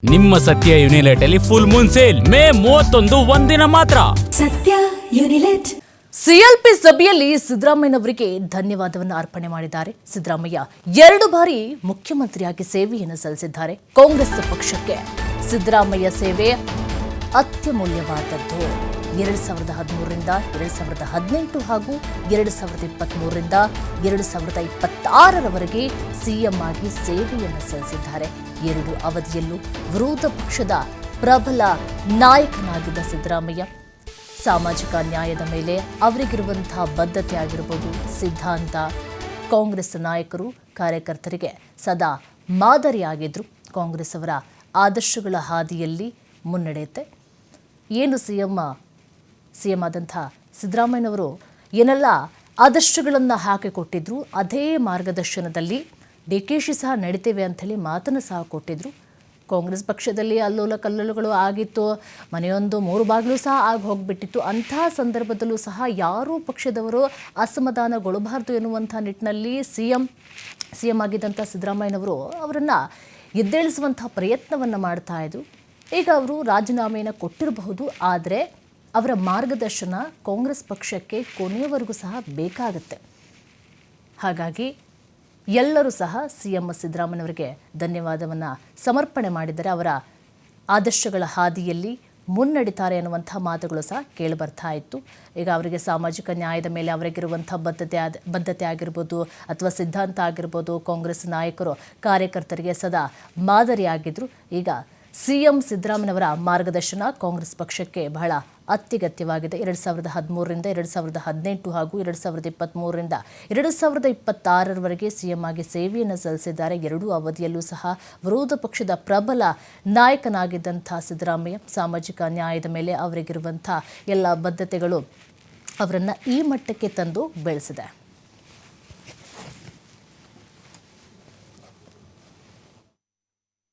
ನಿಮ್ಮ ಸತ್ಯ ಯುನಿಲೆಟ್ ಅಲ್ಲಿ ಫುಲ್ ಮೂನ್ ಸೇಲ್ ಮೇ 31 ಒಂದಿನ ಮಾತ್ರ. ಸತ್ಯ ಯುನಿಲೆಟ್ ಸಿಎಲ್ಪಿ ಸಭೆಯಲ್ಲಿ ಸಿದ್ದರಾಮಯ್ಯನವರಿಗೆ ಧನ್ಯವಾದವನ್ನು ಅರ್ಪಣೆ ಮಾಡಿದ್ದಾರೆ. ಸಿದ್ದರಾಮಯ್ಯ 2 ಬಾರಿ ಮುಖ್ಯಮಂತ್ರಿಯಾಗಿ ಸೇವೆಯನ್ನು ಸಲ್ಲಿಸಿದ್ದಾರೆ. ಕಾಂಗ್ರೆಸ್ ಪಕ್ಷಕ್ಕೆ ಸಿದ್ದರಾಮಯ್ಯ ಸೇವೆ ಅತ್ಯಮೂಲ್ಯವಾದದ್ದು. 2013ರಿಂದ 2018 ಹಾಗೂ 2023ರಿಂದ 2026ರವರೆಗೆ ಸಿಎಂ ಆಗಿ ಸೇವೆಯನ್ನು ಸಲ್ಲಿಸಿದ್ದಾರೆ. 2 ಅವಧಿಯಲ್ಲೂ ವಿರೋಧ ಪಕ್ಷದ ಪ್ರಬಲ ನಾಯಕನಾಗಿದ್ದ ಸಿದ್ದರಾಮಯ್ಯ ಸಾಮಾಜಿಕ ನ್ಯಾಯದ ಮೇಲೆ ಅವರಿಗಿರುವಂತಹ ಬದ್ಧತೆ ಆಗಿರಬಹುದು, ಸಿದ್ಧಾಂತ ಕಾಂಗ್ರೆಸ್ ನಾಯಕರು ಕಾರ್ಯಕರ್ತರಿಗೆ ಸದಾ ಮಾದರಿಯಾಗಿದ್ದರು. ಕಾಂಗ್ರೆಸ್ ಅವರ ಆದರ್ಶಗಳ ಹಾದಿಯಲ್ಲಿ ಮುನ್ನಡೆಯುತ್ತೆ. ಏನು ಸಿಎಂ ಆದಂಥ ಸಿದ್ದರಾಮಯ್ಯನವರು ಏನೆಲ್ಲ ಆದರ್ಶಗಳನ್ನು ಹಾಕಿಕೊಟ್ಟಿದ್ರು, ಅದೇ ಮಾರ್ಗದರ್ಶನದಲ್ಲಿ ಡಿಕೆಶಿ ಸಹ ನಡೀತೇವೆ ಅಂಥೇಳಿ ಮಾತನ್ನು ಸಹ ಕೊಟ್ಟಿದ್ರು. ಕಾಂಗ್ರೆಸ್ ಪಕ್ಷದಲ್ಲಿ ಅಲ್ಲೋಲ ಕಲ್ಲೋಲಗಳು ಆಗಿತ್ತು, ಮನೆಯೊಂದು 3 ಬಾಗಿಲು ಸಹ ಆಗಿ ಹೋಗಿಬಿಟ್ಟಿತ್ತು. ಅಂತಹ ಸಂದರ್ಭದಲ್ಲೂ ಸಹ ಯಾರೂ ಪಕ್ಷದವರು ಅಸಮಾಧಾನಗೊಳ್ಳಬಾರ್ದು ಎನ್ನುವಂಥ ನಿಟ್ಟಿನಲ್ಲಿ ಸಿಎಂ ಆಗಿದ್ದಂಥ ಸಿದ್ದರಾಮಯ್ಯನವರು ಅವರನ್ನು ಎದ್ದೇಳಿಸುವಂಥ ಪ್ರಯತ್ನವನ್ನು ಮಾಡ್ತಾ ಇದ್ರು. ಈಗ ಅವರು ರಾಜೀನಾಮೆಯನ್ನು ಕೊಟ್ಟಿರಬಹುದು, ಆದರೆ ಅವರ ಮಾರ್ಗದರ್ಶನ ಕಾಂಗ್ರೆಸ್ ಪಕ್ಷಕ್ಕೆ ಕೊನೆಯವರೆಗೂ ಸಹ ಬೇಕಾಗುತ್ತೆ. ಹಾಗಾಗಿ ಎಲ್ಲರೂ ಸಹ ಸಿಎಂ ಸಿದ್ದರಾಮಯ್ಯನವರಿಗೆ ಧನ್ಯವಾದವನ್ನು ಸಮರ್ಪಣೆ ಮಾಡಿದ್ದಾರೆ. ಅವರ ಆದರ್ಶಗಳ ಹಾದಿಯಲ್ಲಿ ಮುನ್ನಡಿತಾರೆ ಎನ್ನುವಂಥ ಮಾತುಗಳು ಸಹ ಕೇಳಿಬರ್ತಾ ಇತ್ತು. ಈಗ ಅವರಿಗೆ ಸಾಮಾಜಿಕ ನ್ಯಾಯದ ಮೇಲೆ ಅವರಿಗಿರುವಂಥ ಬದ್ಧತೆ ಆಗಿರ್ಬೋದು ಅಥವಾ ಸಿದ್ಧಾಂತ ಆಗಿರ್ಬೋದು, ಕಾಂಗ್ರೆಸ್ ನಾಯಕರು ಕಾರ್ಯಕರ್ತರಿಗೆ ಸದಾ ಮಾದರಿಯಾಗಿದ್ದರು. ಈಗ ಸಿಎಂ ಸಿದ್ದರಾಮಯ್ಯನವರ ಮಾರ್ಗದರ್ಶನ ಕಾಂಗ್ರೆಸ್ ಪಕ್ಷಕ್ಕೆ ಬಹಳ ಅತ್ಯಗತ್ಯವಾಗಿದೆ. 2013ರಿಂದ 2018 ಹಾಗೂ 2023ರಿಂದ 2026ರವರೆಗೆ ಸಿಎಂ ಆಗಿ ಸೇವೆಯನ್ನು ಸಲ್ಲಿಸಿದ್ದಾರೆ. 2 ಅವಧಿಯಲ್ಲೂ ಸಹ ವಿರೋಧ ಪಕ್ಷದ ಪ್ರಬಲ ನಾಯಕನಾಗಿದ್ದಂಥ ಸಿದ್ದರಾಮಯ್ಯ ಸಾಮಾಜಿಕ ನ್ಯಾಯದ ಮೇಲೆ ಅವರಿಗಿರುವಂಥ ಎಲ್ಲ ಬದ್ಧತೆಗಳು ಅವರನ್ನು ಈ ಮಟ್ಟಕ್ಕೆ ತಂದು ಬೆಳೆಸಿದೆ.